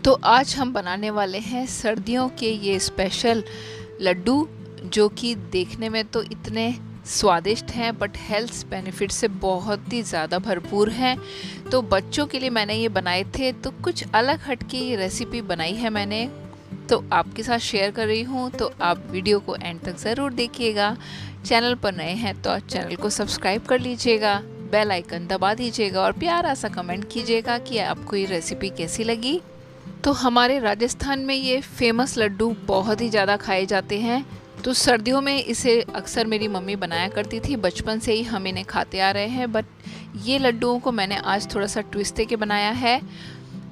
तो आज हम बनाने वाले हैं सर्दियों के ये स्पेशल लड्डू, जो कि देखने में तो इतने स्वादिष्ट हैं बट हेल्थ बेनिफिट से बहुत ही ज़्यादा भरपूर हैं। तो बच्चों के लिए मैंने ये बनाए थे, तो कुछ अलग हट के ये रेसिपी बनाई है मैंने, तो आपके साथ शेयर कर रही हूँ। तो आप वीडियो को एंड तक ज़रूर देखिएगा। चैनल पर नए हैं तो चैनल को सब्सक्राइब कर लीजिएगा, बेल आइकन दबा दीजिएगा और प्यारा सा कमेंट कीजिएगा कि आपको ये रेसिपी कैसी लगी। तो हमारे राजस्थान में ये फेमस लड्डू बहुत ही ज़्यादा खाए जाते हैं। तो सर्दियों में इसे अक्सर मेरी मम्मी बनाया करती थी, बचपन से ही हम इन्हें खाते आ रहे हैं। बट ये लड्डुओं को मैंने आज थोड़ा सा ट्विस्ट दे के बनाया है।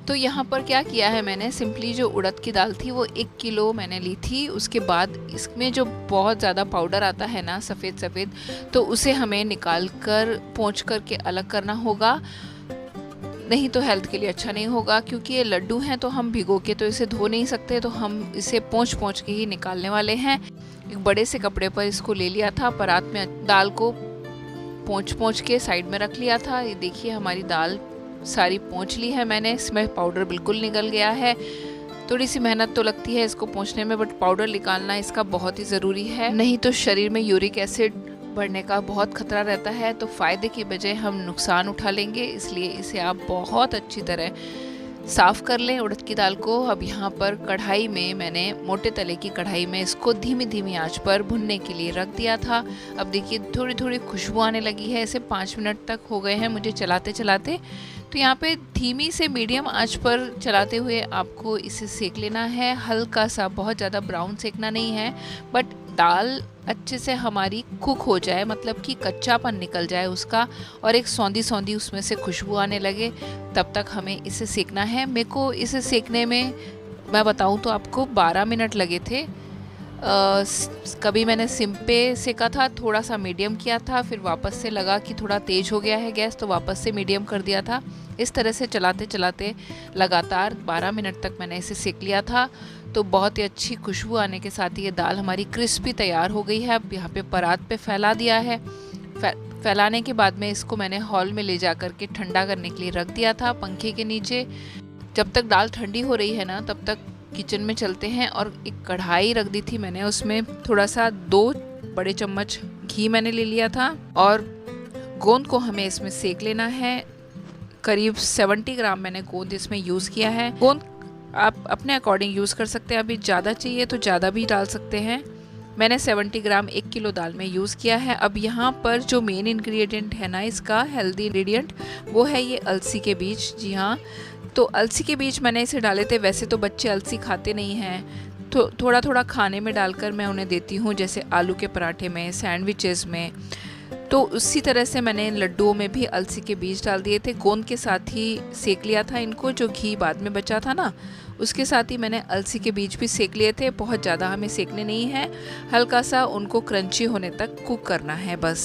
तो यहाँ पर क्या किया है मैंने, सिंपली जो उड़द की दाल थी वो 1 किलो मैंने ली थी। उसके बाद इसमें जो बहुत ज़्यादा पाउडर आता है ना, सफ़ेद सफ़ेद, तो उसे हमें निकाल कर पोंछ करके अलग करना होगा, नहीं तो हेल्थ के लिए अच्छा नहीं होगा। क्योंकि ये लड्डू हैं तो हम भिगो के तो इसे धो नहीं सकते, तो हम इसे पोंछ के ही निकालने वाले हैं। एक बड़े से कपड़े पर इसको ले लिया था, परात में दाल को पोंछ के साइड में रख लिया था। ये देखिए हमारी दाल सारी पोंछ ली है मैंने, इसमें पाउडर बिल्कुल निकल गया है। थोड़ी सी मेहनत तो लगती है इसको पोंछने में, बट पाउडर निकालना इसका बहुत ही ज़रूरी है, नहीं तो शरीर में यूरिक एसिड बढ़ने का बहुत खतरा रहता है। तो फ़ायदे की बजाय हम नुकसान उठा लेंगे, इसलिए इसे आप बहुत अच्छी तरह साफ़ कर लें उड़द की दाल को। अब यहाँ पर कढ़ाई में मैंने मोटे तले की कढ़ाई में इसको धीमी धीमी आंच पर भुनने के लिए रख दिया था। अब देखिए थोड़ी थोड़ी खुशबू आने लगी है, इसे 5 मिनट तक हो गए हैं मुझे चलाते चलाते। तो यहाँ पे धीमी से मीडियम आंच पर चलाते हुए आपको इसे सेक लेना है, हल्का सा, बहुत ज़्यादा ब्राउन सेकना नहीं है, बट दाल अच्छे से हमारी कुक हो जाए, मतलब कि कच्चापन निकल जाए उसका और एक सौंधी सौंधी उसमें से खुशबू आने लगे, तब तक हमें इसे सेकना है। मेरे को इसे सेकने में मैं बताऊं तो आपको 12 मिनट लगे थे। कभी मैंने सिम पे सेका था, थोड़ा सा मीडियम किया था, फिर वापस से लगा कि थोड़ा तेज़ हो गया है गैस, तो वापस से मीडियम कर दिया था। इस तरह से चलाते चलाते लगातार 12 मिनट तक मैंने इसे सेक लिया था। तो बहुत ही अच्छी खुशबू आने के साथ ही ये दाल हमारी क्रिस्पी तैयार हो गई है। अब यहाँ पे परात पे फैला दिया है। फैलाने के बाद में इसको मैंने हॉल में ले जा कर के ठंडा करने के लिए रख दिया था पंखे के नीचे। जब तक दाल ठंडी हो रही है ना, तब तक किचन में चलते हैं। और एक कढ़ाई रख दी थी मैंने, उसमें थोड़ा सा 2 बड़े चम्मच घी मैंने ले लिया था और गोंद को हमें इसमें सेक लेना है। करीब 70 ग्राम मैंने गोंद इसमें यूज़ किया है। गोंद आप अपने अकॉर्डिंग यूज़ कर सकते हैं, अभी ज़्यादा चाहिए तो ज़्यादा भी डाल सकते हैं। मैंने 70 ग्राम 1 किलो दाल में यूज़ किया है। अब यहाँ पर जो मेन इंग्रेडिएंट है ना इसका, हेल्दी इंग्रेडिएंट, वो है ये अलसी के बीज। जी हाँ, तो अलसी के बीज मैंने इसे डाले थे। वैसे तो बच्चे अलसी खाते नहीं हैं, तो थोड़ा थोड़ा खाने में डालकर मैं उन्हें देती हूँ, जैसे आलू के पराठे में, सैंडविचेस में। तो उसी तरह से मैंने इन लड्डुओं में भी अलसी के बीज डाल दिए थे। गोंद के साथ ही सेक लिया था इनको, जो घी बाद में बचा था ना, उसके साथ ही मैंने अलसी के बीज भी सेक लिए थे। बहुत ज़्यादा हमें सेकने नहीं है, हल्का सा उनको क्रंची होने तक कुक करना है बस।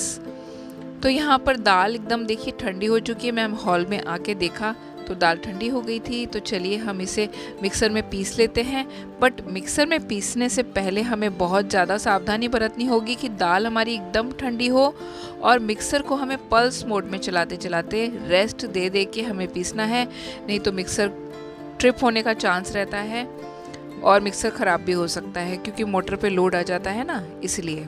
तो यहाँ पर दाल एकदम देखिए ठंडी हो चुकी है। मैं हॉल में आके देखा तो दाल ठंडी हो गई थी। तो चलिए हम इसे मिक्सर में पीस लेते हैं। बट मिक्सर में पीसने से पहले हमें बहुत ज़्यादा सावधानी बरतनी होगी कि दाल हमारी एकदम ठंडी हो, और मिक्सर को हमें पल्स मोड में चलाते चलाते रेस्ट दे दे के हमें पीसना है, नहीं तो मिक्सर ट्रिप होने का चांस रहता है और मिक्सर ख़राब भी हो सकता है, क्योंकि मोटर पे लोड आ जाता है ना, इसलिए।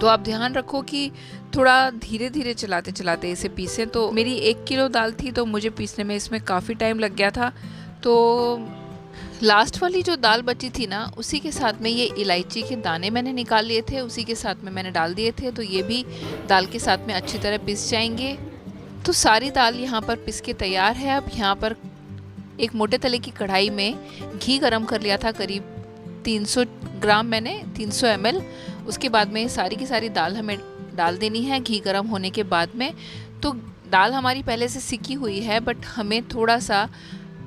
तो आप ध्यान रखो कि थोड़ा धीरे धीरे चलाते चलाते इसे पीसें। तो मेरी 1 किलो दाल थी, तो मुझे पीसने में इसमें काफ़ी टाइम लग गया था। तो लास्ट वाली जो दाल बची थी ना, उसी के साथ में ये इलायची के दाने मैंने निकाल लिए थे, उसी के साथ में मैंने डाल दिए थे। तो ये भी दाल के साथ में अच्छी तरह पिस जाएंगे। तो सारी दाल यहाँ पर पिस के तैयार है। अब यहाँ पर एक मोटे तले की कढ़ाई में घी गरम कर लिया था, करीब 300 ग्राम मैंने, 300 ml। उसके बाद में सारी की सारी दाल हमें डाल देनी है घी गरम होने के बाद में। तो दाल हमारी पहले से सिकी हुई है, बट हमें थोड़ा सा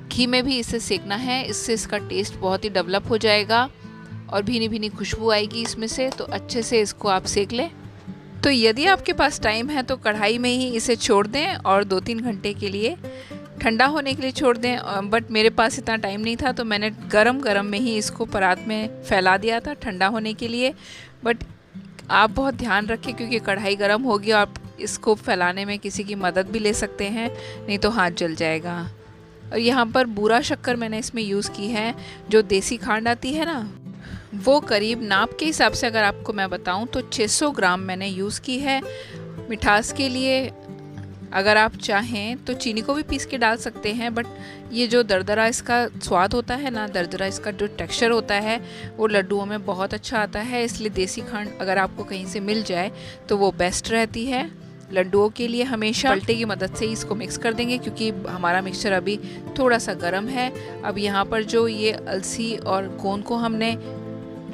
घी में भी इसे सेकना है, इससे इसका टेस्ट बहुत ही डेवलप हो जाएगा और भीनी भीनी खुशबू आएगी इसमें से। तो अच्छे से इसको आप सेक लें। तो यदि आपके पास टाइम है तो कढ़ाई में ही इसे छोड़ दें और 2-3 घंटे के लिए ठंडा होने के लिए छोड़ दें। बट मेरे पास इतना टाइम नहीं था, तो मैंने गरम गरम में ही इसको परात में फैला दिया था ठंडा होने के लिए। बट आप बहुत ध्यान रखें, क्योंकि कढ़ाई गरम होगी और आप इसको फैलाने में किसी की मदद भी ले सकते हैं, नहीं तो हाथ जल जाएगा। और यहाँ पर बूरा शक्कर मैंने इसमें यूज़ की है, जो देसी खांड आती है ना, वो करीब नाप के हिसाब से अगर आपको मैं बताऊँ तो 600 ग्राम मैंने यूज़ की है मिठास के लिए। अगर आप चाहें तो चीनी को भी पीस के डाल सकते हैं, बट ये जो दरदरा इसका स्वाद होता है ना, दरदरा इसका जो टेक्सचर होता है वो लड्डुओं में बहुत अच्छा आता है। इसलिए देसी खांड अगर आपको कहीं से मिल जाए तो वो बेस्ट रहती है लड्डुओं के लिए। हमेशा पलटे की मदद से ही इसको मिक्स कर देंगे, क्योंकि हमारा मिक्सचर अभी थोड़ा सा गर्म है। अब यहाँ पर जो ये अलसी और गोंद को हमने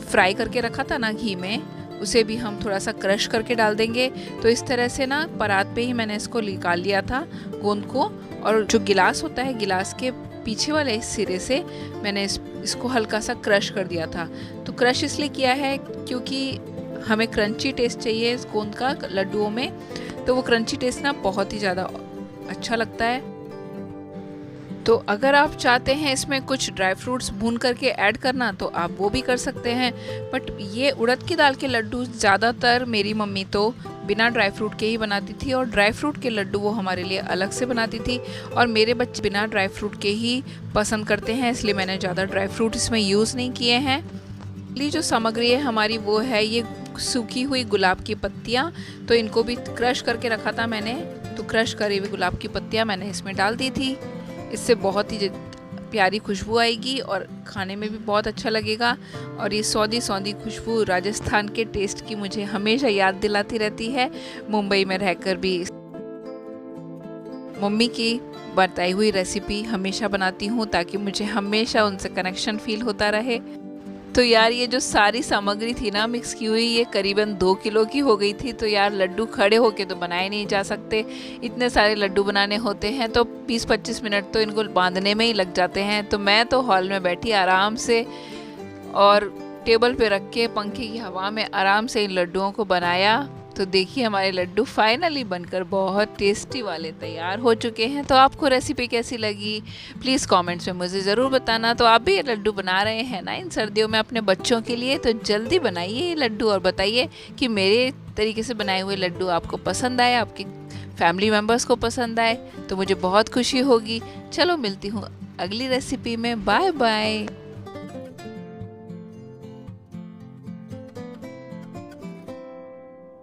फ्राई करके रखा था ना घी में, उसे भी हम थोड़ा सा क्रश करके डाल देंगे। तो इस तरह से ना परात पे ही मैंने इसको निकाल लिया था गोंद को, और जो गिलास होता है, गिलास के पीछे वाले सिरे से मैंने इसको हल्का सा क्रश कर दिया था। तो क्रश इसलिए किया है क्योंकि हमें क्रंची टेस्ट चाहिए इस गोंद का लड्डुओं में, तो वो क्रंची टेस्ट ना बहुत ही ज़्यादा अच्छा लगता है। तो अगर आप चाहते हैं इसमें कुछ ड्राई फ्रूट्स भून करके ऐड करना तो आप वो भी कर सकते हैं, बट ये उड़द की दाल के लड्डू ज़्यादातर मेरी मम्मी तो बिना ड्राई फ्रूट के ही बनाती थी, और ड्राई फ्रूट के लड्डू वो हमारे लिए अलग से बनाती थी। और मेरे बच्चे बिना ड्राई फ्रूट के ही पसंद करते हैं, इसलिए मैंने ज़्यादा ड्राई फ्रूट इसमें यूज़ नहीं किए हैं। ये जो सामग्री है हमारी वो है ये सूखी हुई गुलाब की पत्तियाँ, तो इनको भी क्रश करके रखा था मैंने। तो क्रश करी हुई गुलाब की पत्तियाँ मैंने इसमें डाल दी थी। इससे बहुत ही प्यारी खुशबू आएगी और खाने में भी बहुत अच्छा लगेगा। और ये सौंधी सौंधी खुशबू राजस्थान के टेस्ट की मुझे हमेशा याद दिलाती रहती है, मुंबई में रहकर भी। मम्मी की बताई हुई रेसिपी हमेशा बनाती हूँ ताकि मुझे हमेशा उनसे कनेक्शन फील होता रहे। तो यार ये जो सारी सामग्री थी ना मिक्स की हुई, ये करीबन 2 किलो की हो गई थी। तो यार लड्डू खड़े होके तो बनाए नहीं जा सकते, इतने सारे लड्डू बनाने होते हैं तो 20-25 मिनट तो इनको बांधने में ही लग जाते हैं। तो मैं तो हॉल में बैठी आराम से और टेबल पे रख के पंखे की हवा में आराम से इन लड्डुओं को बनाया। तो देखिए हमारे लड्डू फाइनली बनकर बहुत टेस्टी वाले तैयार हो चुके हैं। तो आपको रेसिपी कैसी लगी प्लीज़ कमेंट्स में मुझे ज़रूर बताना। तो आप भी ये लड्डू बना रहे हैं ना इन सर्दियों में अपने बच्चों के लिए, तो जल्दी बनाइए ये लड्डू और बताइए कि मेरे तरीके से बनाए हुए लड्डू आपको पसंद आए, आपके फैमिली मेम्बर्स को पसंद आए, तो मुझे बहुत खुशी होगी। चलो मिलती हूँ अगली रेसिपी में, बाय बाय।